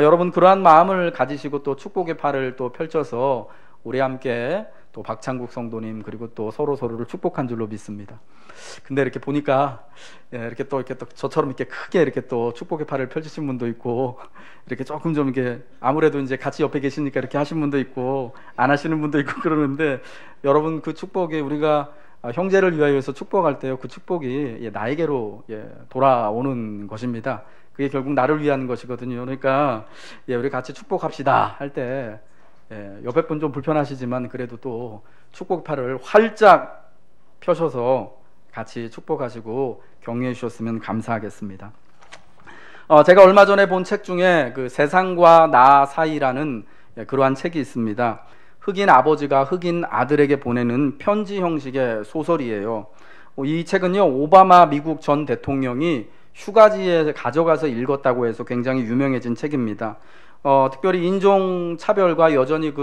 여러분 그러한 마음을 가지시고 또 축복의 팔을 또 펼쳐서 우리 함께 또 박창국 성도님 그리고 또 서로를 축복한 줄로 믿습니다. 근데 이렇게 보니까 이렇게 또 저처럼 이렇게 크게 이렇게 또 축복의 팔을 펼치신 분도 있고, 이렇게 조금 좀 이렇게 아무래도 이제 같이 옆에 계시니까 이렇게 하신 분도 있고 안 하시는 분도 있고 그러는데, 여러분 그 축복이 우리가 형제를 위하여서 축복할 때요, 그 축복이 나에게로 돌아오는 것입니다. 그게 결국 나를 위한 것이거든요. 그러니까 우리 같이 축복합시다 할 때 옆에 분 좀 불편하시지만 그래도 또 축복팔을 활짝 펴셔서 같이 축복하시고 격려해 주셨으면 감사하겠습니다. 제가 얼마 전에 본 책 중에 그 세상과 나 사이라는 그러한 책이 있습니다. 흑인 아버지가 흑인 아들에게 보내는 편지 형식의 소설이에요. 이 책은요, 오바마 미국 전 대통령이 휴가지에 가져가서 읽었다고 해서 굉장히 유명해진 책입니다. 특별히 인종차별과 여전히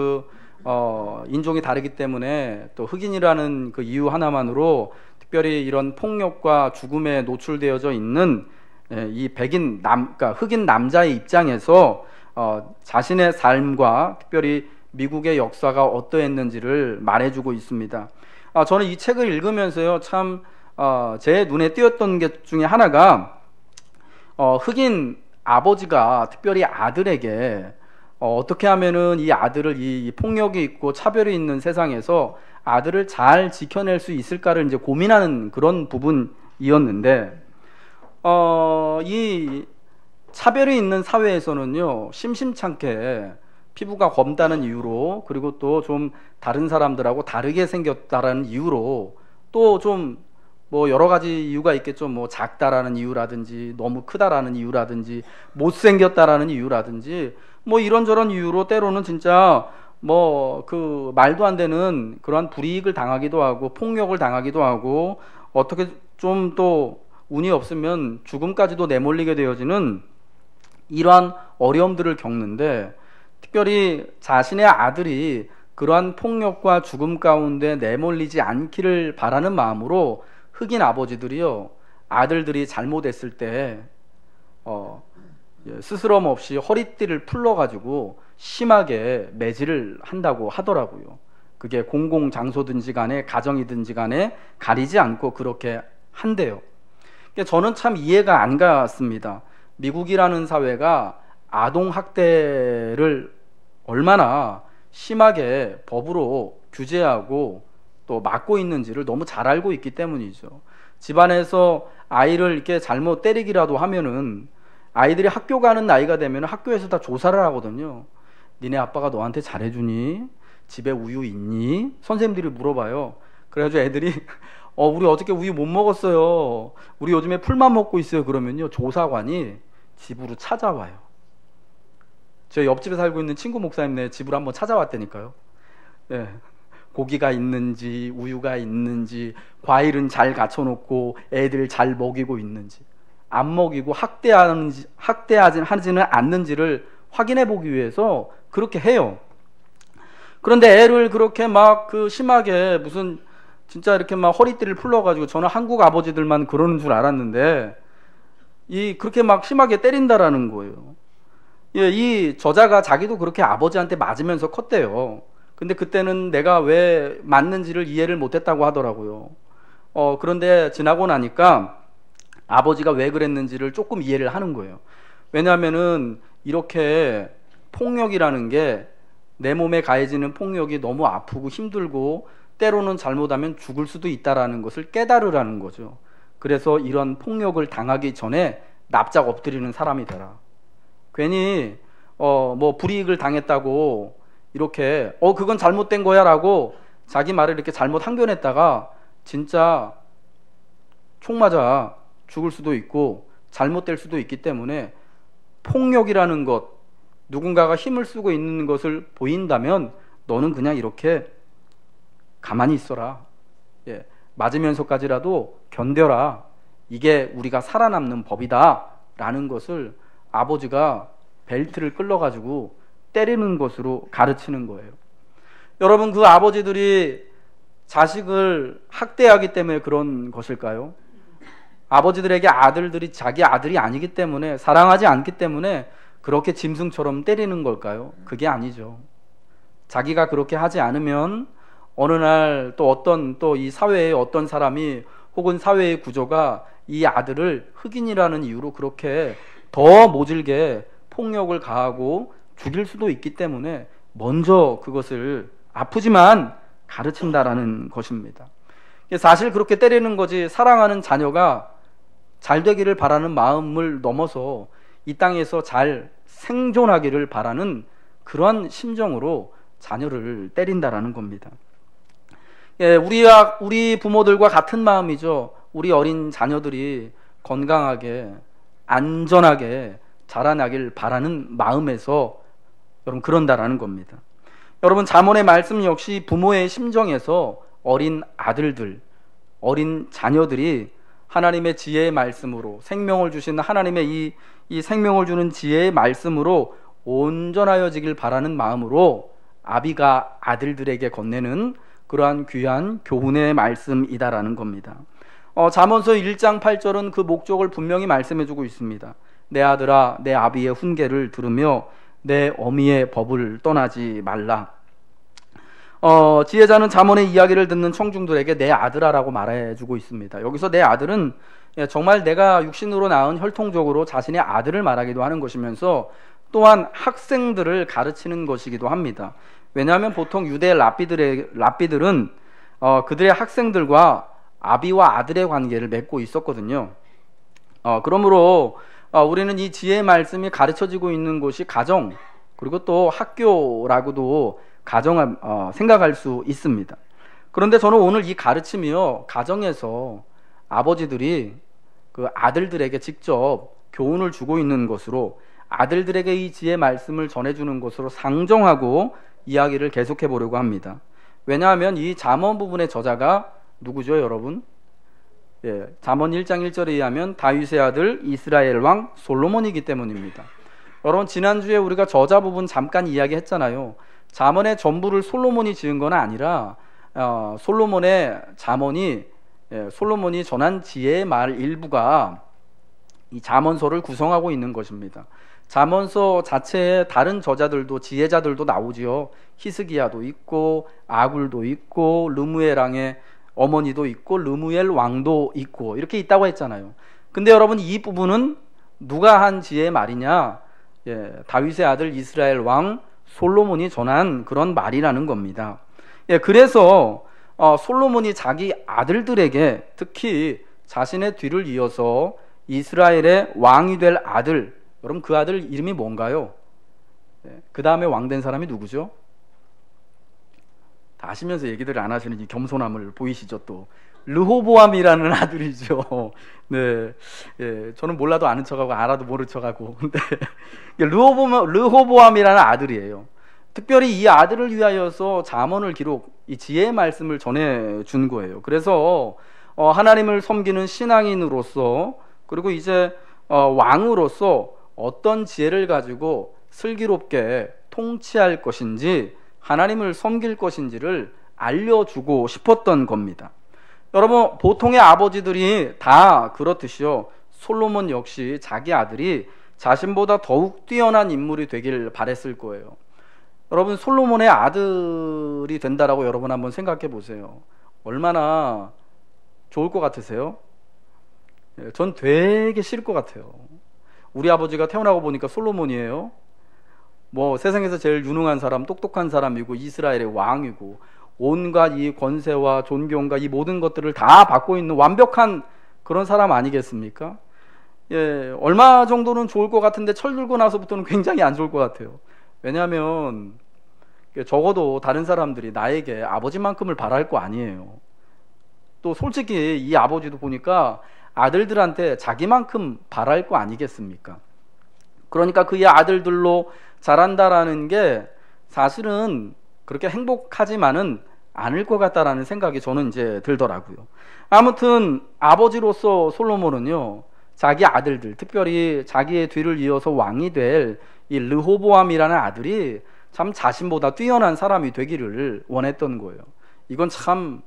인종이 다르기 때문에 또 흑인이라는 그 이유 하나만으로 특별히 이런 폭력과 죽음에 노출되어져 있는 이 그러니까 흑인 남자의 입장에서 자신의 삶과 특별히 미국의 역사가 어떠했는지를 말해주고 있습니다. 저는 이 책을 읽으면서요, 참 제 눈에 띄었던 게 중에 하나가 흑인 아버지가 특별히 아들에게 어떻게 하면은 이 아들을 이 폭력이 있고 차별이 있는 세상에서 아들을 잘 지켜낼 수 있을까를 이제 고민하는 그런 부분이었는데, 이 차별이 있는 사회에서는요, 심심찮게 피부가 검다는 이유로, 그리고 또 좀 다른 사람들하고 다르게 생겼다라는 이유로, 또 좀 뭐 여러 가지 이유가 있겠죠. 뭐 작다라는 이유라든지 너무 크다라는 이유라든지 못생겼다라는 이유라든지 뭐 이런저런 이유로 때로는 진짜 뭐 그 말도 안 되는 그러한 불이익을 당하기도 하고 폭력을 당하기도 하고, 어떻게 좀 또 운이 없으면 죽음까지도 내몰리게 되어지는 이러한 어려움들을 겪는데, 특별히 자신의 아들이 그러한 폭력과 죽음 가운데 내몰리지 않기를 바라는 마음으로 흑인 아버지들이요, 아들들이 잘못했을 때 스스럼 없이 허리띠를 풀러가지고 심하게 매질을 한다고 하더라고요. 그게 공공장소든지 간에 가정이든지 간에 가리지 않고 그렇게 한대요. 저는 참 이해가 안 갔습니다. 미국이라는 사회가 아동학대를 얼마나 심하게 법으로 규제하고 또 막고 있는지를 너무 잘 알고 있기 때문이죠. 집안에서 아이를 이렇게 잘못 때리기라도 하면은 아이들이 학교 가는 나이가 되면 학교에서 다 조사를 하거든요. 니네 아빠가 너한테 잘해주니? 집에 우유 있니? 선생님들이 물어봐요. 그래가지고 애들이 우리 어저께 우유 못 먹었어요. 우리 요즘에 풀만 먹고 있어요. 그러면요, 조사관이 집으로 찾아와요. 저 옆집에 살고 있는 친구 목사님네 집으로 한번 찾아왔다니까요. 네. 고기가 있는지 우유가 있는지 과일은 잘 갖춰놓고 애들 잘 먹이고 있는지, 안 먹이고 하지는 않는지를 확인해 보기 위해서 그렇게 해요. 그런데 애를 그렇게 막 심하게 무슨 진짜 이렇게 막 허리띠를 풀러가지고, 저는 한국 아버지들만 그러는 줄 알았는데 그렇게 막 심하게 때린다라는 거예요. 이 저자가 자기도 그렇게 아버지한테 맞으면서 컸대요. 근데 그때는 내가 왜 맞는지를 이해를 못했다고 하더라고요. 그런데 지나고 나니까 아버지가 왜 그랬는지를 조금 이해를 하는 거예요. 왜냐하면은 이렇게 폭력이라는 게, 내 몸에 가해지는 폭력이 너무 아프고 힘들고 때로는 잘못하면 죽을 수도 있다라는 것을 깨달으라는 거죠. 그래서 이런 폭력을 당하기 전에 납작 엎드리는 사람이 되라. 괜히 뭐 불이익을 당했다고 이렇게 그건 잘못된 거야 라고 자기 말을 이렇게 잘못 항변했다가 진짜 총 맞아 죽을 수도 있고 잘못될 수도 있기 때문에, 폭력이라는 것, 누군가가 힘을 쓰고 있는 것을 보인다면 너는 그냥 이렇게 가만히 있어라. 맞으면서까지라도 견뎌라. 이게 우리가 살아남는 법이다 라는 것을 아버지가 벨트를 끌어가지고 때리는 것으로 가르치는 거예요. 여러분, 그 아버지들이 자식을 학대하기 때문에 그런 것일까요? 아버지들에게 아들들이 자기 아들이 아니기 때문에, 사랑하지 않기 때문에 그렇게 짐승처럼 때리는 걸까요? 그게 아니죠. 자기가 그렇게 하지 않으면 어느 날 또 이 사회의 어떤 사람이 혹은 사회의 구조가 이 아들을 흑인이라는 이유로 그렇게 더 모질게 폭력을 가하고 죽일 수도 있기 때문에 먼저 그것을 아프지만 가르친다라는 것입니다. 사실 그렇게 때리는 거지, 사랑하는 자녀가 잘 되기를 바라는 마음을 넘어서 이 땅에서 잘 생존하기를 바라는 그런 심정으로 자녀를 때린다라는 겁니다. 우리 부모들과 같은 마음이죠. 우리 어린 자녀들이 건강하게 안전하게 자라나길 바라는 마음에서 여러분 그런다라는 겁니다. 여러분, 잠언의 말씀 역시 부모의 심정에서 어린 아들들, 어린 자녀들이 하나님의 지혜의 말씀으로, 생명을 주신 하나님의 이 생명을 주는 지혜의 말씀으로 온전하여지길 바라는 마음으로 아비가 아들들에게 건네는 그러한 귀한 교훈의 말씀이다라는 겁니다. 잠언서 1장 8절은 그 목적을 분명히 말씀해주고 있습니다. 내 아들아, 내 아비의 훈계를 들으며 내 어미의 법을 떠나지 말라. 지혜자는 잠언의 이야기를 듣는 청중들에게 내 아들아라고 말해주고 있습니다. 여기서 내 아들은 정말 내가 육신으로 낳은 혈통적으로 자신의 아들을 말하기도 하는 것이면서 또한 학생들을 가르치는 것이기도 합니다. 왜냐하면 보통 유대 랍비들은 그들의 학생들과 아비와 아들의 관계를 맺고 있었거든요. 그러므로 우리는 이 지혜의 말씀이 가르쳐지고 있는 곳이 가정, 그리고 또 학교라고도 생각할 수 있습니다. 그런데 저는 오늘 이 가르침이요, 가정에서 아버지들이 그 아들들에게 직접 교훈을 주고 있는 것으로, 아들들에게 이 지혜의 말씀을 전해주는 것으로 상정하고 이야기를 계속해 보려고 합니다. 왜냐하면 이 잠언 부분의 저자가 누구죠, 여러분? 잠언 1장 1절에 의하면 다윗의 아들 이스라엘 왕 솔로몬이기 때문입니다. 여러분, 지난주에 우리가 저자 부분 잠깐 이야기했잖아요. 잠언의 전부를 솔로몬이 지은 건 아니라 솔로몬의 잠언이 솔로몬이 전한 지혜의 말 일부가 이 잠언서를 구성하고 있는 것입니다. 잠언서 자체에 다른 저자들도, 지혜자들도 나오지요. 히스기야도 있고 아굴도 있고 르무엘 왕의 어머니도 있고 르무엘 왕도 있고 이렇게 있다고 했잖아요. 근데 여러분, 이 부분은 누가 한 지혜의 말이냐? 다윗의 아들 이스라엘 왕 솔로몬이 전한 그런 말이라는 겁니다. 그래서 솔로몬이 자기 아들들에게, 특히 자신의 뒤를 이어서 이스라엘의 왕이 될 아들, 여러분 그 아들 이름이 뭔가요? 그 다음에 왕 된 사람이 누구죠? 다 아시면서 얘기들을 안 하시는 이 겸손함을 보이시죠? 또 르호보암이라는 아들이죠. 네, 저는 몰라도 아는 척하고 알아도 모른 척하고. 근데 르호보암이라는 아들이에요. 특별히 이 아들을 위하여서 잠언을 이 지혜의 말씀을 전해 준 거예요. 그래서 하나님을 섬기는 신앙인으로서, 그리고 이제 왕으로서 어떤 지혜를 가지고 슬기롭게 통치할 것인지, 하나님을 섬길 것인지를 알려주고 싶었던 겁니다. 여러분, 보통의 아버지들이 다 그렇듯이요, 솔로몬 역시 자기 아들이 자신보다 더욱 뛰어난 인물이 되길 바랬을 거예요. 여러분, 솔로몬의 아들이 된다라고 여러분 한번 생각해 보세요. 얼마나 좋을 것 같으세요? 전 되게 싫을 것 같아요. 우리 아버지가 태어나고 보니까 솔로몬이에요. 뭐 세상에서 제일 유능한 사람, 똑똑한 사람이고 이스라엘의 왕이고 온갖 이 권세와 존경과 이 모든 것들을 다 받고 있는 완벽한 그런 사람 아니겠습니까? 얼마 정도는 좋을 것 같은데 철들고 나서부터는 굉장히 안 좋을 것 같아요. 왜냐하면 적어도 다른 사람들이 나에게 아버지만큼을 바랄 거 아니에요. 또 솔직히 이 아버지도 보니까 아들들한테 자기만큼 바랄 거 아니겠습니까? 그러니까 그의 아들들로 자란다라는 게 사실은 그렇게 행복하지만은 않을 것 같다라는 생각이 저는 이제 들더라고요. 아무튼 아버지로서 솔로몬은요, 자기 아들들, 특별히 자기의 뒤를 이어서 왕이 될 이 르호보암이라는 아들이 참 자신보다 뛰어난 사람이 되기를 원했던 거예요. 이건 참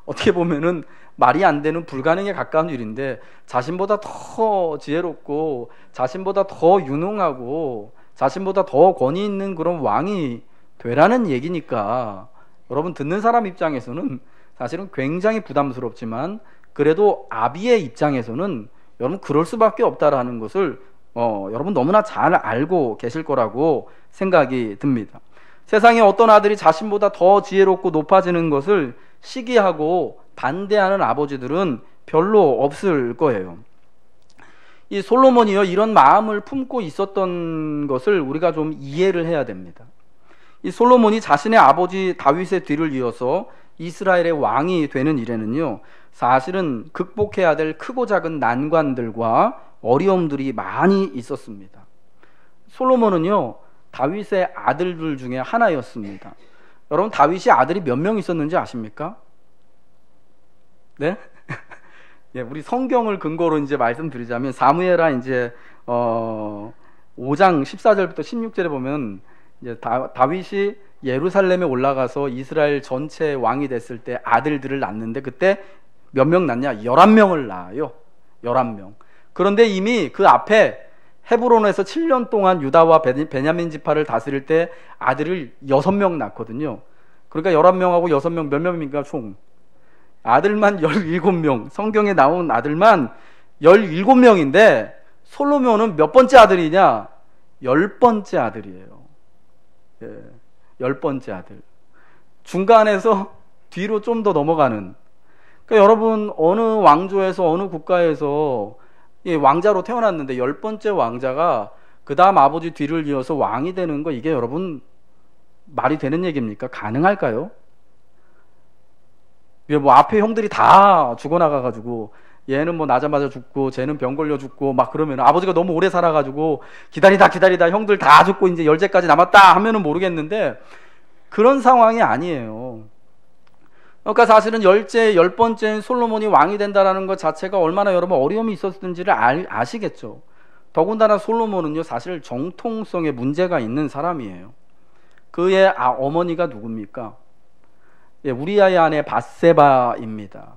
어떻게 보면은 말이 안 되는 불가능에 가까운 일인데 자신보다 더 지혜롭고 자신보다 더 유능하고 자신보다 더 권위 있는 그런 왕이 되라는 얘기니까 여러분 듣는 사람 입장에서는 사실은 굉장히 부담스럽지만 그래도 아비의 입장에서는 여러분 그럴 수밖에 없다라는 것을 여러분 너무나 잘 알고 계실 거라고 생각이 듭니다. 세상에 어떤 아들이 자신보다 더 지혜롭고 높아지는 것을 시기하고 반대하는 아버지들은 별로 없을 거예요. 이 솔로몬이요, 이런 마음을 품고 있었던 것을 우리가 좀 이해를 해야 됩니다. 이 솔로몬이 자신의 아버지 다윗의 뒤를 이어서 이스라엘의 왕이 되는 일에는요, 사실은 극복해야 될 크고 작은 난관들과 어려움들이 많이 있었습니다. 솔로몬은요, 다윗의 아들들 중에 하나였습니다. 여러분, 다윗이 아들이 몇 명 있었는지 아십니까? 네? 예, 우리 성경을 근거로 이제 말씀드리자면 사무엘하 이제 5장 14절부터 16절에 보면 이제 다윗이 예루살렘에 올라가서 이스라엘 전체 왕이 됐을 때 아들들을 낳는데 그때 몇 명 낳냐? 11명을 낳아요. 11명. 그런데 이미 그 앞에 헤브론에서 7년 동안 유다와 베냐민 지파를 다스릴 때 아들을 6명 낳거든요. 그러니까 11명하고 6명 몇 명입니까? 총 아들만 17명, 성경에 나온 아들만 17명인데 솔로몬은 몇 번째 아들이냐? 10번째 아들이에요. 예, 10번째 아들. 중간에서 뒤로 좀 더 넘어가는. 그러니까 여러분, 어느 왕조에서 어느 국가에서 왕자로 태어났는데 10번째 왕자가 그 다음 아버지 뒤를 이어서 왕이 되는 거, 이게 여러분 말이 되는 얘기입니까? 가능할까요? 뭐 앞에 형들이 다 죽어나가가지고 얘는 뭐 나자마자 죽고 쟤는 병 걸려 죽고 막 그러면 아버지가 너무 오래 살아가지고 기다리다 형들 다 죽고 이제 열째까지 남았다 하면은 모르겠는데 그런 상황이 아니에요. 그러니까 사실은 10번째인 솔로몬이 왕이 된다라는 것 자체가 얼마나 여러분 어려움이 있었는지를 아시겠죠. 더군다나 솔로몬은요, 사실 정통성에 문제가 있는 사람이에요. 그의 어머니가 누굽니까? 예, 우리아의 아내 밧세바입니다.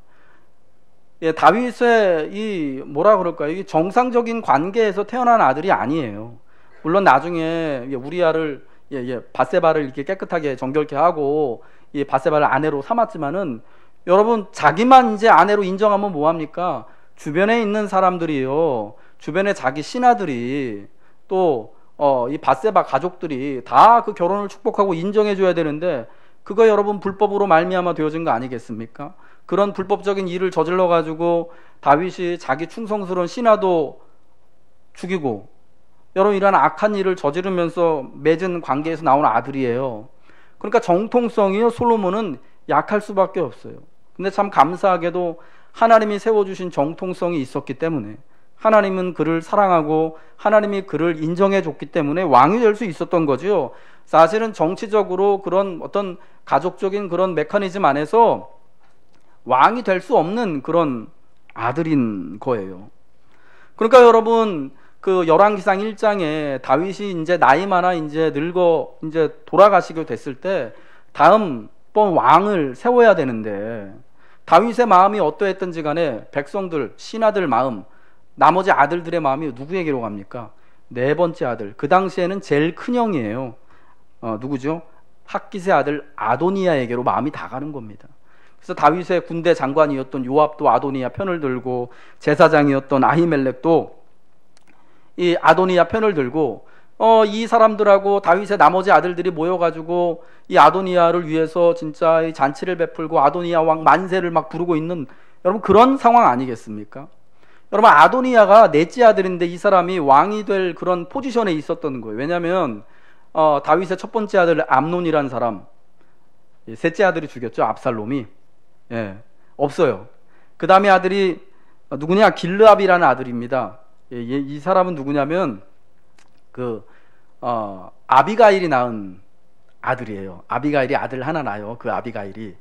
예, 다윗의 이 뭐라 그럴까요? 이 정상적인 관계에서 태어난 아들이 아니에요. 물론 나중에 우리아를 밧세바를 이렇게 깨끗하게 정결케 하고 이 밧세바를 아내로 삼았지만은 여러분 자기만 이제 아내로 인정하면 뭐 합니까? 주변에 있는 사람들이요, 주변에 자기 신하들이 또 이 밧세바 가족들이 다 그 결혼을 축복하고 인정해 줘야 되는데 그거 여러분 불법으로 말미암아 되어진 거 아니겠습니까? 그런 불법적인 일을 저질러 가지고 다윗이 자기 충성스러운 신하도 죽이고 여러분 이런 악한 일을 저지르면서 맺은 관계에서 나온 아들이에요. 그러니까 정통성이요, 솔로몬은 약할 수밖에 없어요. 근데 참 감사하게도 하나님이 세워주신 정통성이 있었기 때문에 하나님은 그를 사랑하고 하나님이 그를 인정해 줬기 때문에 왕이 될 수 있었던 거죠. 사실은 정치적으로 그런 어떤 가족적인 그런 메커니즘 안에서 왕이 될 수 없는 그런 아들인 거예요. 그러니까 여러분 그 열왕기상 1장에 다윗이 이제 나이 많아 이제 늙어 이제 돌아가시게 됐을 때 다음번 왕을 세워야 되는데 다윗의 마음이 어떠했던지 간에 백성들, 신하들 마음, 나머지 아들들의 마음이 누구에게로 갑니까? 네 번째 아들. 그 당시에는 제일 큰 형이에요. 누구죠? 핫깃의 아들 아도니아에게로 마음이 다 가는 겁니다. 그래서 다윗의 군대 장관이었던 요압도 아도니아 편을 들고 제사장이었던 아히멜렉도 이 아도니아 편을 들고 이 사람들하고 다윗의 나머지 아들들이 모여가지고 이 아도니아를 위해서 진짜 이 잔치를 베풀고 아도니아 왕 만세를 막 부르고 있는 여러분 그런 상황 아니겠습니까? 여러분 아도니아가 넷째 아들인데 이 사람이 왕이 될 그런 포지션에 있었던 거예요. 왜냐하면 다윗의 첫 번째 아들 암논이라는 사람, 셋째 아들이 죽였죠. 압살롬이. 예, 없어요. 그 다음에 아들이 누구냐? 길르압이라는 아들입니다. 이 사람은 누구냐면 아비가일이 낳은 아들이에요. 아비가일이 아들 하나 낳아요. 그 아비가일이.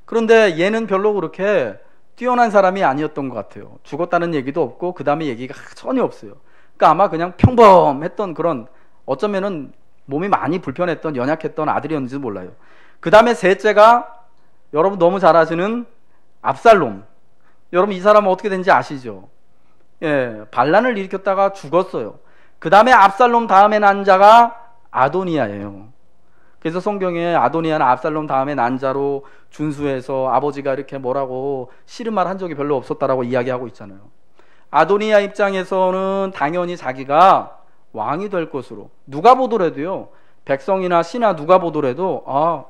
그런데 얘는 별로 그렇게 뛰어난 사람이 아니었던 것 같아요. 죽었다는 얘기도 없고 그 다음에 얘기가 전혀 없어요. 그러니까 아마 그냥 평범했던 그런, 어쩌면은 몸이 많이 불편했던 연약했던 아들이었는지도 몰라요. 그 다음에 셋째가 여러분 너무 잘 아시는 압살롬. 여러분 이 사람은 어떻게 된지 아시죠? 예, 반란을 일으켰다가 죽었어요. 그 다음에 압살롬 다음에 난 자가 아도니아예요. 그래서 성경에 아도니아는 압살롬 다음에 난 자로 준수해서 아버지가 이렇게 뭐라고 싫은 말 한 적이 별로 없었다라고 이야기하고 있잖아요. 아도니아 입장에서는 당연히 자기가 왕이 될 것으로, 누가 보더라도요, 백성이나 신하 누가 보더라도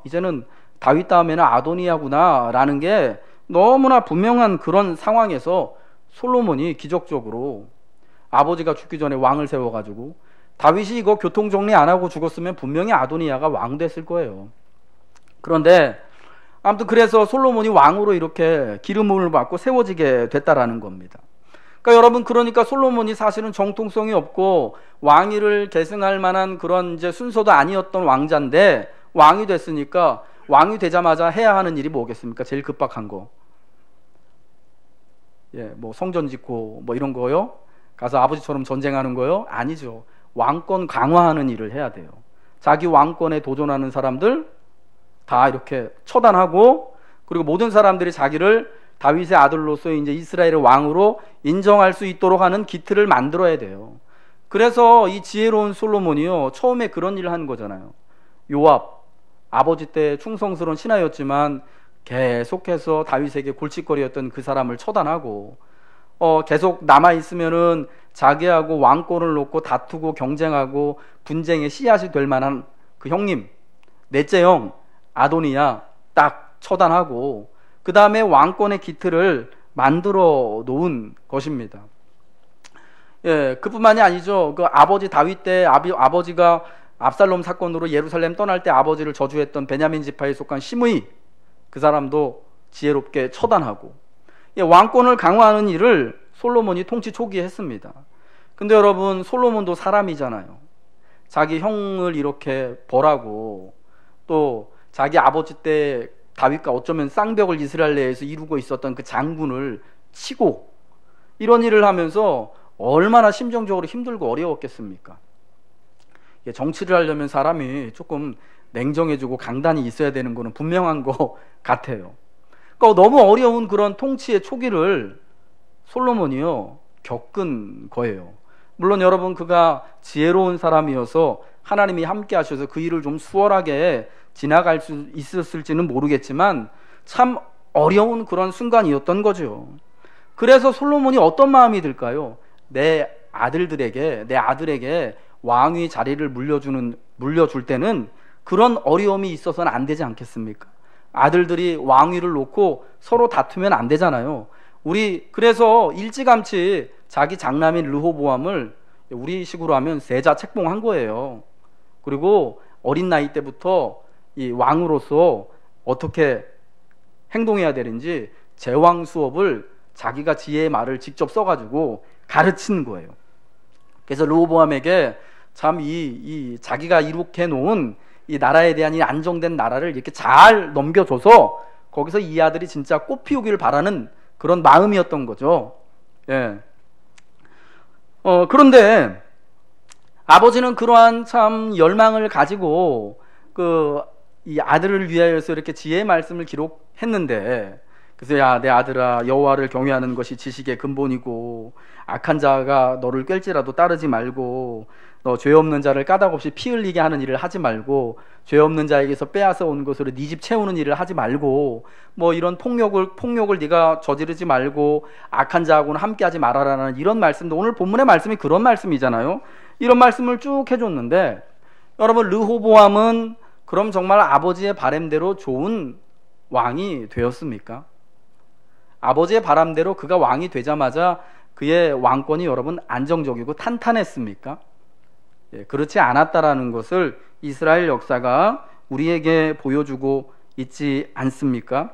이제는 다윗 다음에는 아도니아구나 라는 게 너무나 분명한 그런 상황에서 솔로몬이 기적적으로 아버지가 죽기 전에 왕을 세워가지고, 다윗이 이거 교통정리 안 하고 죽었으면 분명히 아도니아가 왕 됐을 거예요. 그런데 아무튼 그래서 솔로몬이 왕으로 이렇게 기름을 받고 세워지게 됐다라는 겁니다. 그러니까 여러분, 그러니까 솔로몬이 사실은 정통성이 없고 왕위를 계승할 만한 그런 이제 순서도 아니었던 왕자인데 왕이 됐으니까, 왕이 되자마자 해야 하는 일이 뭐겠습니까? 제일 급박한 거. 예, 뭐 성전 짓고 뭐 이런 거요? 가서 아버지처럼 전쟁하는 거요? 아니죠. 왕권 강화하는 일을 해야 돼요. 자기 왕권에 도전하는 사람들 다 이렇게 처단하고, 그리고 모든 사람들이 자기를 다윗의 아들로서 이제 이스라엘의 왕으로 인정할 수 있도록 하는 기틀을 만들어야 돼요. 그래서 이 지혜로운 솔로몬이요, 처음에 그런 일을 한 거잖아요. 요압, 아버지 때 충성스러운 신하였지만 계속해서 다윗에게 골칫거리였던 그 사람을 처단하고, 계속 남아있으면은 자기하고 왕권을 놓고 다투고 경쟁하고 분쟁의 씨앗이 될 만한 그 형님, 넷째 형 아도니아 딱 처단하고, 그 다음에 왕권의 기틀을 만들어 놓은 것입니다. 예, 그뿐만이 아니죠. 그 아버지 다윗 때 아버지가 압살롬 사건으로 예루살렘 떠날 때 아버지를 저주했던 베냐민 지파에 속한 시므이, 그 사람도 지혜롭게 처단하고, 예, 왕권을 강화하는 일을 솔로몬이 통치 초기에 했습니다. 근데 여러분, 솔로몬도 사람이잖아요. 자기 형을 이렇게 벌하고, 또 자기 아버지 때 다윗과 어쩌면 쌍벽을 이스라엘 내에서 이루고 있었던 그 장군을 치고, 이런 일을 하면서 얼마나 심정적으로 힘들고 어려웠겠습니까? 예, 정치를 하려면 사람이 조금 냉정해지고 강단이 있어야 되는 거는 분명한 것 같아요. 그러니까 너무 어려운 그런 통치의 초기를 솔로몬이요 겪은 거예요. 물론 여러분, 그가 지혜로운 사람이어서 하나님이 함께 하셔서 그 일을 좀 수월하게 지나갈 수 있었을지는 모르겠지만 참 어려운 그런 순간이었던 거죠. 그래서 솔로몬이 어떤 마음이 들까요? 내 아들에게 왕위 자리를 물려줄 때는 그런 어려움이 있어서는 안 되지 않겠습니까? 아들들이 왕위를 놓고 서로 다투면 안 되잖아요. 그래서 일찌감치 자기 장남인 르호보암을 우리 식으로 하면 세자 책봉한 거예요. 그리고 어린 나이 때부터 이 왕으로서 어떻게 행동해야 되는지 제왕 수업을 자기가 지혜의 말을 직접 써가지고 가르치는 거예요. 그래서 르호보암에게 참 이 자기가 이룩해 놓은 이 나라에 대한 이 안정된 나라를 이렇게 잘 넘겨줘서 거기서 이 아들이 진짜 꽃 피우기를 바라는 그런 마음이었던 거죠. 예. 그런데 아버지는 그러한 참 열망을 가지고 이 아들을 위하여서 이렇게 지혜의 말씀을 기록했는데, 그래서 야, 내 아들아, 여호와를 경외하는 것이 지식의 근본이고 악한 자가 너를 꿰일지라도 따르지 말고, 너 죄 없는 자를 까닭없이 피 흘리게 하는 일을 하지 말고, 죄 없는 자에게서 빼앗아 온 것으로 네 집 채우는 일을 하지 말고, 뭐 이런 폭력을 네가 저지르지 말고 악한 자하고는 함께하지 말아라는 이런 말씀도, 오늘 본문의 말씀이 그런 말씀이잖아요. 이런 말씀을 쭉 해줬는데, 여러분, 르호보암은 그럼 정말 아버지의 바람대로 좋은 왕이 되었습니까? 아버지의 바람대로 그가 왕이 되자마자 그의 왕권이 여러분 안정적이고 탄탄했습니까? 예, 그렇지 않았다라는 것을 이스라엘 역사가 우리에게 보여주고 있지 않습니까?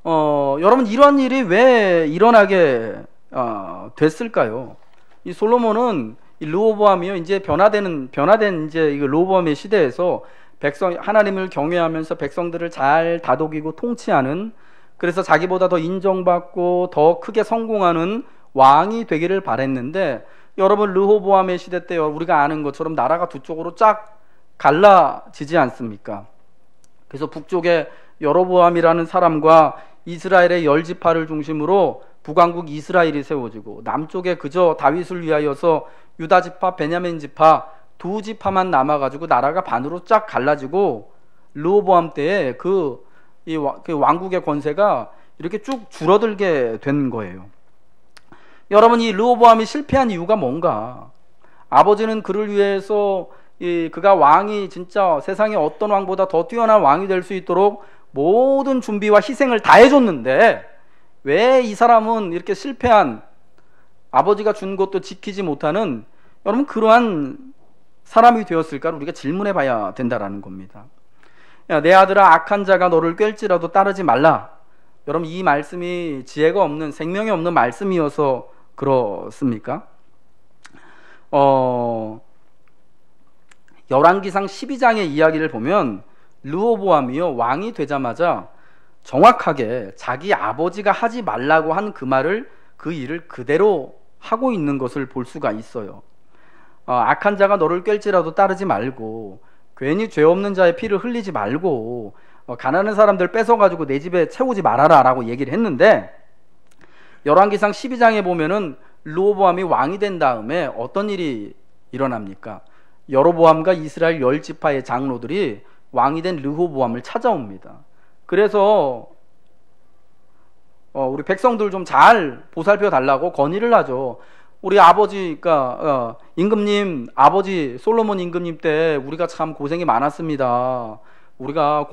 여러분, 이런 일이 왜 일어나게 됐을까요? 이 솔로몬은 이 르호보암이요, 이제 변화된 이제 이 르호보암의 시대에서 하나님을 경외하면서 백성들을 잘 다독이고 통치하는, 그래서 자기보다 더 인정받고 더 크게 성공하는 왕이 되기를 바랬는데, 여러분, 르호보암의 시대 때 우리가 아는 것처럼 나라가 두 쪽으로 쫙 갈라지지 않습니까? 그래서 북쪽에 여로보암이라는 사람과 이스라엘의 10지파를 중심으로 북왕국 이스라엘이 세워지고 남쪽에 그저 다윗을 위하여서 유다지파, 베냐민 지파 두 지파만 남아가지고 나라가 반으로 쫙 갈라지고 르호보암 때에 그 왕국의 권세가 이렇게 쭉 줄어들게 된 거예요. 여러분, 이 르호보암이 실패한 이유가 뭔가? 아버지는 그를 위해서 그가 왕이 진짜 세상에 어떤 왕보다 더 뛰어난 왕이 될 수 있도록 모든 준비와 희생을 다 해줬는데 왜 이 사람은 이렇게 실패한, 아버지가 준 것도 지키지 못하는, 여러분, 그러한 사람이 되었을까를 우리가 질문해 봐야 된다라는 겁니다. 야, 내 아들아, 악한 자가 너를 꿰일지라도 따르지 말라. 여러분, 이 말씀이 지혜가 없는, 생명이 없는 말씀이어서 그렇습니까? 열왕기상 12장의 이야기를 보면 르호보암이요, 왕이 되자마자 정확하게 자기 아버지가 하지 말라고 한 그 일을 그대로 하고 있는 것을 볼 수가 있어요. 악한 자가 너를 꿰일지라도 따르지 말고, 괜히 죄 없는 자의 피를 흘리지 말고, 가난한 사람들 뺏어가지고 내 집에 채우지 말아라 라고 얘기를 했는데, 열왕기상 12장에 보면은 르호보암이 왕이 된 다음에 어떤 일이 일어납니까? 여로보암과 이스라엘 10지파의 장로들이 왕이 된 르호보암을 찾아옵니다. 그래서 우리 백성들 좀 잘 보살펴 달라고 건의를 하죠. 우리 아버지가 임금님, 아버지 솔로몬 임금님 때 우리가 참 고생이 많았습니다. 우리가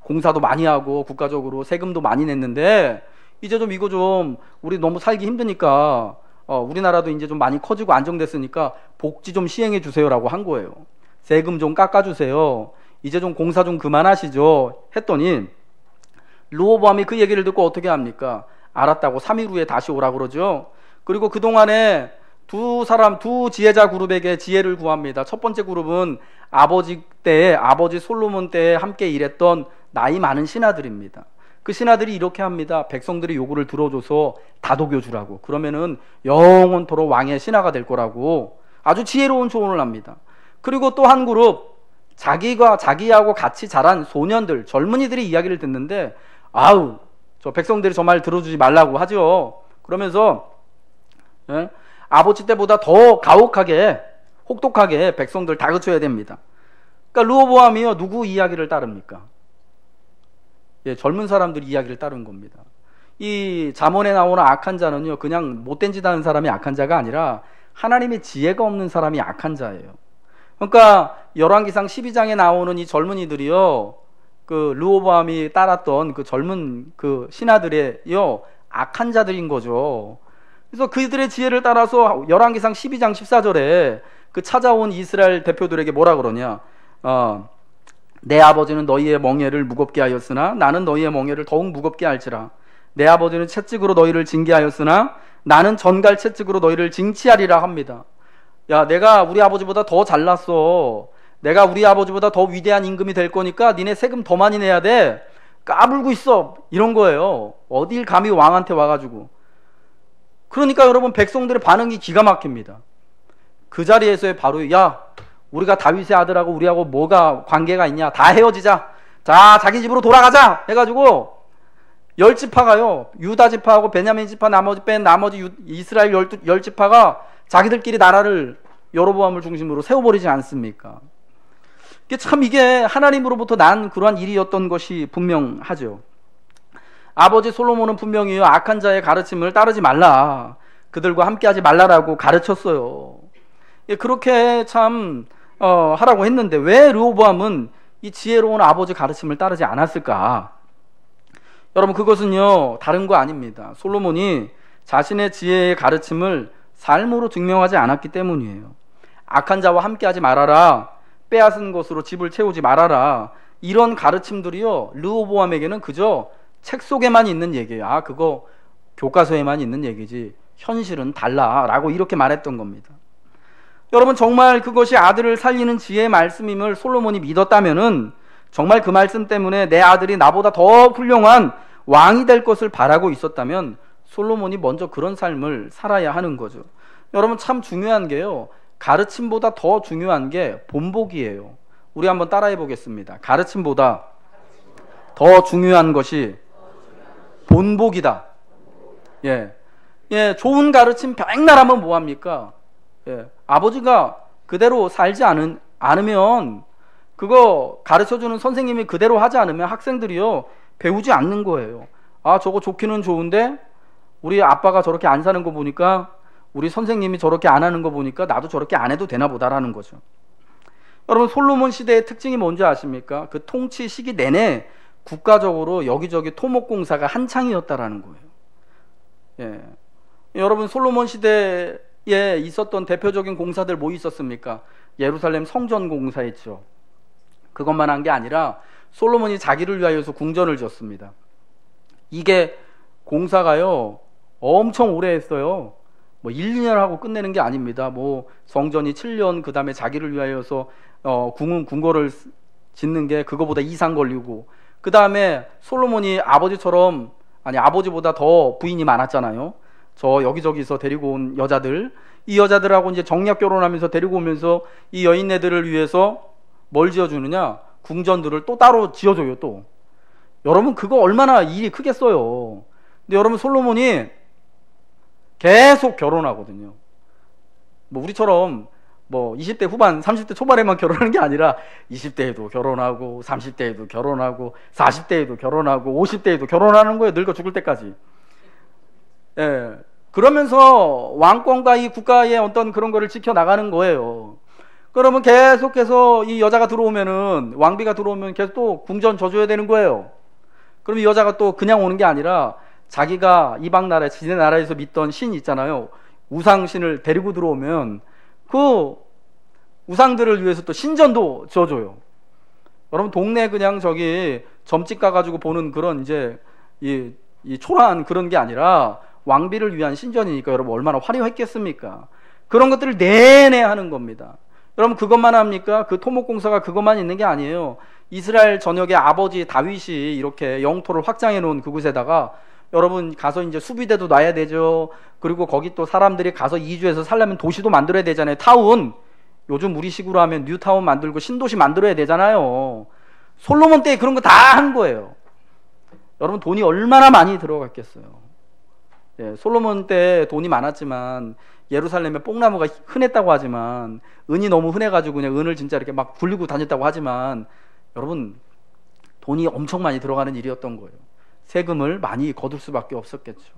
공사도 많이 하고 국가적으로 세금도 많이 냈는데 이제 좀 이거 좀 우리 너무 살기 힘드니까 우리나라도 이제 좀 많이 커지고 안정됐으니까 복지 좀 시행해 주세요라고 한 거예요. 세금 좀 깎아주세요. 이제 좀 공사 좀 그만하시죠. 했더니 르호보암이 그 얘기를 듣고 어떻게 합니까? 알았다고 3일 후에 다시 오라 그러죠. 그리고 그동안에 두 지혜자 그룹에게 지혜를 구합니다. 첫 번째 그룹은 아버지 솔로몬 때에 함께 일했던 나이 많은 신하들입니다. 그 신하들이 이렇게 합니다. 백성들이 요구를 들어줘서 다독여 주라고. 그러면은 영원토록 왕의 신하가 될 거라고 아주 지혜로운 조언을 합니다. 그리고 또 한 그룹, 자기하고 같이 자란 소년들, 젊은이들이 이야기를 듣는데 아우, 저 백성들이 저 말 들어주지 말라고 하죠. 그러면서 아버지 때보다 더 가혹하게, 혹독하게 백성들 다그쳐야 됩니다. 그러니까 르호보암이요, 누구 이야기를 따릅니까? 예, 젊은 사람들 이야기를 따른 겁니다. 이 잠언에 나오는 악한 자는요, 그냥 못된 짓 하는 사람이 악한 자가 아니라 하나님의 지혜가 없는 사람이 악한 자예요. 그러니까 열왕기상 12장에 나오는 이 젊은이들이요, 그 르호보암이 따랐던 그 젊은 그 신하들의요, 악한 자들인 거죠. 그래서 그들의 지혜를 따라서 열왕기상 12장 14절에 그 찾아온 이스라엘 대표들에게 뭐라 그러냐? 내 아버지는 너희의 멍에를 무겁게 하였으나 나는 너희의 멍에를 더욱 무겁게 할지라. 내 아버지는 채찍으로 너희를 징계하였으나 나는 전갈 채찍으로 너희를 징치하리라 합니다. 야, 내가 우리 아버지보다 더 잘났어. 내가 우리 아버지보다 더 위대한 임금이 될 거니까 니네 세금 더 많이 내야 돼. 까불고 있어. 이런 거예요. 어딜 감히 왕한테 와가지고. 그러니까 여러분, 백성들의 반응이 기가 막힙니다. 그 자리에서의 바로, 야, 우리가 다윗의 아들하고 우리하고 뭐가 관계가 있냐, 다 헤어지자, 자, 자기 집으로 돌아가자 해가지고 10지파가요, 유다지파하고 베냐민지파 나머지 이스라엘 10지파가 자기들끼리 나라를, 여로보암을 중심으로 세워버리지 않습니까? 이게 하나님으로부터 난 그러한 일이었던 것이 분명하죠. 아버지 솔로몬은 분명히요, 악한 자의 가르침을 따르지 말라, 그들과 함께하지 말라라고 가르쳤어요. 그렇게 참 하라고 했는데 왜 르호보암은 이 지혜로운 아버지 가르침을 따르지 않았을까? 여러분, 그것은요, 다른 거 아닙니다. 솔로몬이 자신의 지혜의 가르침을 삶으로 증명하지 않았기 때문이에요. 악한 자와 함께하지 말아라, 빼앗은 것으로 집을 채우지 말아라, 이런 가르침들이요, 르호보암에게는 그저 책 속에만 있는 얘기예요. 그거 교과서에만 있는 얘기지 현실은 달라 라고 이렇게 말했던 겁니다. 여러분, 정말 그것이 아들을 살리는 지혜의 말씀임을 솔로몬이 믿었다면은 정말 그 말씀 때문에 내 아들이 나보다 더 훌륭한 왕이 될 것을 바라고 있었다면 솔로몬이 먼저 그런 삶을 살아야 하는 거죠. 여러분, 참 중요한 게요, 가르침보다 더 중요한 게 본보기예요. 우리 한번 따라해 보겠습니다. 가르침보다 더 중요한 것이 본복이다. 예, 예, 좋은 가르침 백날 하면 뭐합니까? 예, 아버지가 그대로 살지 않으면, 그거 가르쳐주는 선생님이 그대로 하지 않으면 학생들이요, 배우지 않는 거예요. 아, 저거 좋기는 좋은데 우리 아빠가 저렇게 안 사는 거 보니까, 우리 선생님이 저렇게 안 하는 거 보니까 나도 저렇게 안 해도 되나 보다라는 거죠. 여러분, 솔로몬 시대의 특징이 뭔지 아십니까? 그 통치 시기 내내 국가적으로 여기저기 토목공사가 한창이었다라는 거예요. 예. 여러분, 솔로몬 시대에 있었던 대표적인 공사들 뭐 있었습니까? 예루살렘 성전 공사했죠. 그것만 한 게 아니라 솔로몬이 자기를 위하여서 궁전을 지었습니다. 이게 공사가요, 엄청 오래 했어요. 뭐 1, 2년 하고 끝내는 게 아닙니다. 뭐 성전이 7년, 그 다음에 자기를 위하여서 궁궐을 짓는 게 그거보다 이상 걸리고, 그 다음에 솔로몬이 아버지보다 더 부인이 많았잖아요. 저 여기저기서 데리고 온 여자들, 이 여자들하고 이제 정략 결혼하면서 데리고 오면서 이 여인네들을 위해서 뭘 지어주느냐? 궁전들을 또 따로 지어줘요. 또 여러분, 그거 얼마나 일이 크겠어요. 근데 여러분, 솔로몬이 계속 결혼하거든요. 뭐 우리처럼 뭐 20대 후반, 30대 초반에만 결혼하는 게 아니라 20대에도 결혼하고, 30대에도 결혼하고, 40대에도 결혼하고, 50대에도 결혼하는 거예요. 늙어 죽을 때까지. 예. 그러면서 왕권과 이 국가의 어떤 그런 거를 지켜나가는 거예요. 그러면 계속해서 이 여자가 들어오면은, 왕비가 들어오면 계속 또 궁전 져줘야 되는 거예요. 그럼 이 여자가 또 그냥 오는 게 아니라 자기가 이방 나라에, 지네 나라에서 믿던 신 있잖아요. 우상신을 데리고 들어오면 그 우상들을 위해서 또 신전도 지어줘요. 여러분, 동네 그냥 저기 점집 가가지고 보는 그런 이제 이 초라한 그런 게 아니라 왕비를 위한 신전이니까 여러분 얼마나 화려했겠습니까? 그런 것들을 내내 하는 겁니다. 여러분, 그것만 합니까? 그 토목공사가 그것만 있는 게 아니에요. 이스라엘 전역의 아버지 다윗이 이렇게 영토를 확장해 놓은 그곳에다가 여러분 가서 이제 수비대도 놔야 되죠. 그리고 거기 또 사람들이 가서 이주해서 살려면 도시도 만들어야 되잖아요. 타운. 요즘 우리식으로 하면 뉴타운 만들고 신도시 만들어야 되잖아요. 솔로몬 때 그런 거 다 한 거예요. 여러분, 돈이 얼마나 많이 들어갔겠어요. 예, 솔로몬 때 돈이 많았지만, 예루살렘에 뽕나무가 흔했다고 하지만, 은이 너무 흔해가지고 그냥 은을 진짜 이렇게 막 굴리고 다녔다고 하지만, 여러분, 돈이 엄청 많이 들어가는 일이었던 거예요. 세금을 많이 거둘 수밖에 없었겠죠.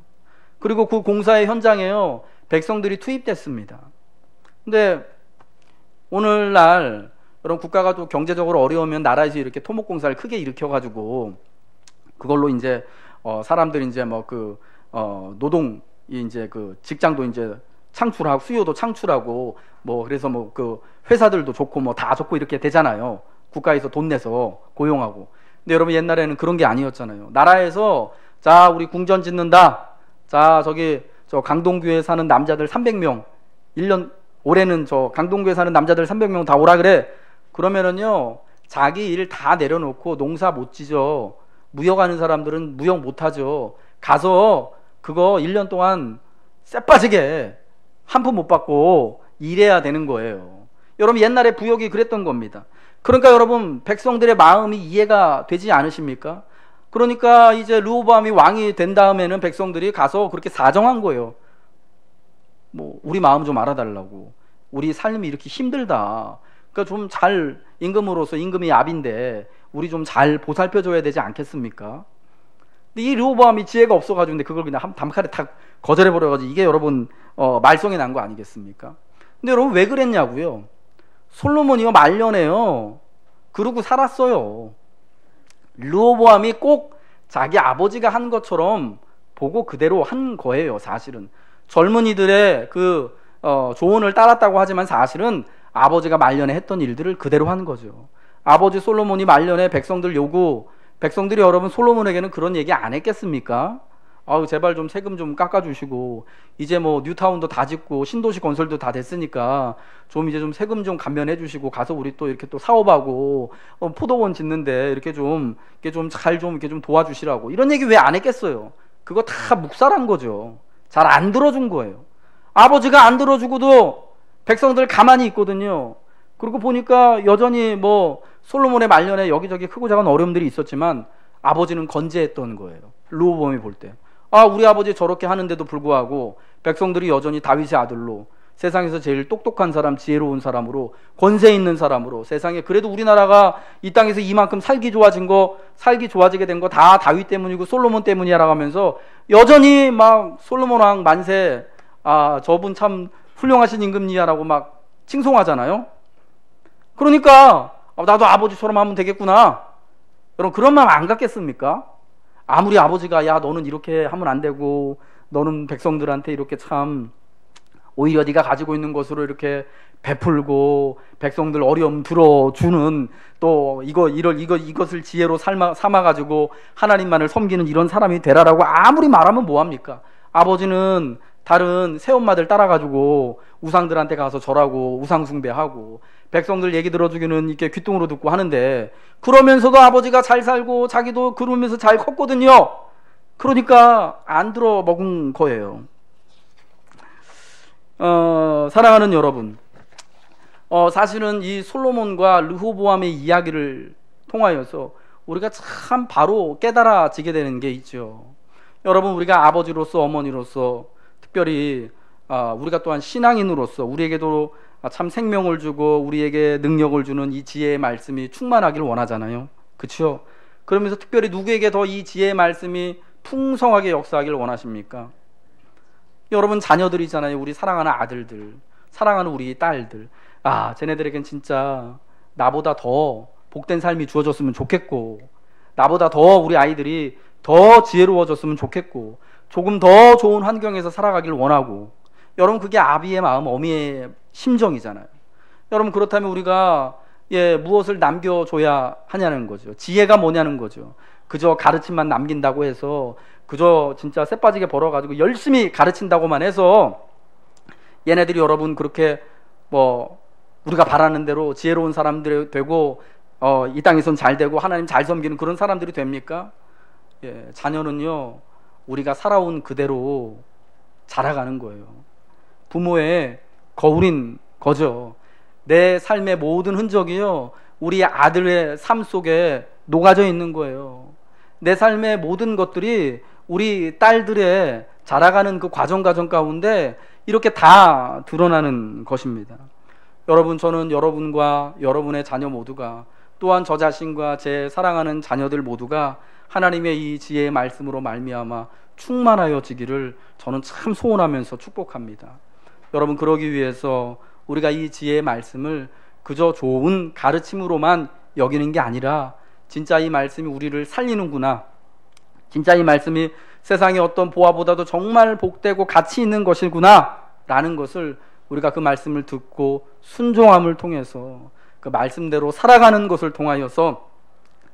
그리고 그 공사의 현장에요, 백성들이 투입됐습니다. 근데 오늘날 여러분, 국가가 또 경제적으로 어려우면 나라에서 이렇게 토목공사를 크게 일으켜가지고 그걸로 이제 사람들이 이제 뭐 노동이 이제 그 직장도 이제 창출하고, 수요도 창출하고, 뭐 그래서 뭐 그 회사들도 좋고 뭐 다 좋고 이렇게 되잖아요. 국가에서 돈 내서 고용하고. 근데 여러분, 옛날에는 그런 게 아니었잖아요. 나라에서 자, 우리 궁전 짓는다. 자, 저 강동구에 사는 남자들 300명, 1년 올해는 저 강동구에 사는 남자들 300명 다 오라 그래. 그러면은요, 자기 일 다 내려놓고 농사 못 지죠. 무역하는 사람들은 무역 못 하죠. 가서 그거 1년 동안 쎄 빠지게 한 푼 못 받고 일해야 되는 거예요. 여러분, 옛날에 부역이 그랬던 겁니다. 그러니까 여러분, 백성들의 마음이 이해가 되지 않으십니까? 그러니까 이제 르호보암이 왕이 된 다음에는 백성들이 가서 그렇게 사정한 거예요. 뭐 우리 마음 좀 알아달라고. 우리 삶이 이렇게 힘들다. 그러니까 좀 잘, 임금으로서 임금이 압인데 우리 좀 잘 보살펴줘야 되지 않겠습니까? 근데 이 르호보암이 지혜가 없어가지고, 근데 그걸 그냥 단칼에 탁 거절해버려가지고, 이게 여러분 말썽이 난 거 아니겠습니까? 근데 여러분, 왜 그랬냐고요? 솔로몬이요, 말년에요, 그러고 살았어요. 르호보암이 꼭 자기 아버지가 한 것처럼 보고 그대로 한 거예요. 사실은 젊은이들의 그 조언을 따랐다고 하지만 사실은 아버지가 말년에 했던 일들을 그대로 한 거죠. 아버지 솔로몬이 말년에 백성들이 여러분 솔로몬에게는 그런 얘기 안 했겠습니까? 아우, 제발 좀 세금 좀 깎아주시고, 이제 뭐 뉴타운도 다 짓고 신도시 건설도 다 됐으니까 좀 이제 좀 세금 좀 감면해 주시고, 가서 우리 또 이렇게 또 사업하고 포도원 짓는데 이렇게 좀 잘 좀 이렇게 좀 도와주시라고, 이런 얘기 왜 안 했겠어요? 그거 다 묵살한 거죠. 잘 안 들어준 거예요. 아버지가 안 들어주고도 백성들 가만히 있거든요. 그리고 보니까 여전히 뭐 솔로몬의 말년에 여기저기 크고 작은 어려움들이 있었지만 아버지는 건재했던 거예요. 르호보암이 볼 때. 아, 우리 아버지 저렇게 하는데도 불구하고 백성들이 여전히 다윗의 아들로, 세상에서 제일 똑똑한 사람, 지혜로운 사람으로, 권세 있는 사람으로, 세상에 그래도 우리나라가 이 땅에서 이만큼 살기 좋아지게 된 거 다 다윗 때문이고 솔로몬 때문이라고 하면서 여전히 막 솔로몬 왕 만세, 아, 저분 참 훌륭하신 임금이야라고 막 칭송하잖아요. 그러니까 나도 아버지처럼 하면 되겠구나. 여러분, 그런 마음 안 갖겠습니까? 아무리 아버지가 야, 너는 이렇게 하면 안 되고, 너는 백성들한테 이렇게 참 오히려 네가 가지고 있는 것으로 이렇게 베풀고 백성들 어려움 들어주는, 또 이것을 지혜로 삼아가지고 하나님만을 섬기는 이런 사람이 되라라고 아무리 말하면 뭐합니까? 아버지는 다른 새엄마들 따라가지고 우상들한테 가서 절하고 우상숭배하고 백성들 얘기 들어주기는 이렇게 귓등으로 듣고 하는데, 그러면서도 아버지가 잘 살고 자기도 그러면서 잘 컸거든요. 그러니까 안 들어 먹은 거예요. 사랑하는 여러분, 사실은 이 솔로몬과 르호보암의 이야기를 통하여서 우리가 참 바로 깨달아지게 되는 게 있죠. 여러분, 우리가 아버지로서, 어머니로서, 특별히 우리가 또한 신앙인으로서 우리에게도 참 생명을 주고 우리에게 능력을 주는 이 지혜의 말씀이 충만하길 원하잖아요. 그렇죠? 그러면서 특별히 누구에게 더 이 지혜의 말씀이 풍성하게 역사하길 원하십니까? 여러분, 자녀들이잖아요. 우리 사랑하는 아들들, 사랑하는 우리 딸들. 아, 쟤네들에겐 진짜 나보다 더 복된 삶이 주어졌으면 좋겠고, 나보다 더 우리 아이들이 더 지혜로워졌으면 좋겠고, 조금 더 좋은 환경에서 살아가길 원하고. 여러분, 그게 아비의 마음, 어미의 심정이잖아요. 여러분, 그렇다면 우리가 무엇을 남겨줘야 하냐는 거죠. 지혜가 뭐냐는 거죠. 그저 가르침만 남긴다고 해서, 그저 진짜 쇠빠지게 벌어가지고 열심히 가르친다고만 해서 얘네들이 여러분 그렇게 우리가 바라는 대로 지혜로운 사람들이 되고 이 땅에선 잘 되고 하나님 잘 섬기는 그런 사람들이 됩니까? 자녀는요, 우리가 살아온 그대로 자라가는 거예요. 부모의 거울인 거죠. 내 삶의 모든 흔적이요, 우리 아들의 삶 속에 녹아져 있는 거예요. 내 삶의 모든 것들이 우리 딸들의 자라가는 그 과정 가운데 이렇게 다 드러나는 것입니다. 여러분, 저는 여러분과 여러분의 자녀 모두가, 또한 저 자신과 제 사랑하는 자녀들 모두가 하나님의 이 지혜의 말씀으로 말미암아 충만하여지기를 저는 참 소원하면서 축복합니다. 여러분, 그러기 위해서 우리가 이 지혜의 말씀을 그저 좋은 가르침으로만 여기는 게 아니라 진짜 이 말씀이 우리를 살리는구나, 진짜 이 말씀이 세상의 어떤 보화보다도 정말 복되고 가치 있는 것이구나 라는 것을 우리가 그 말씀을 듣고 순종함을 통해서 그 말씀대로 살아가는 것을 통하여서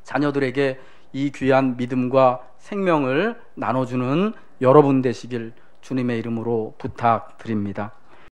자녀들에게 이 귀한 믿음과 생명을 나눠주는 여러분 되시길 주님의 이름으로 부탁드립니다.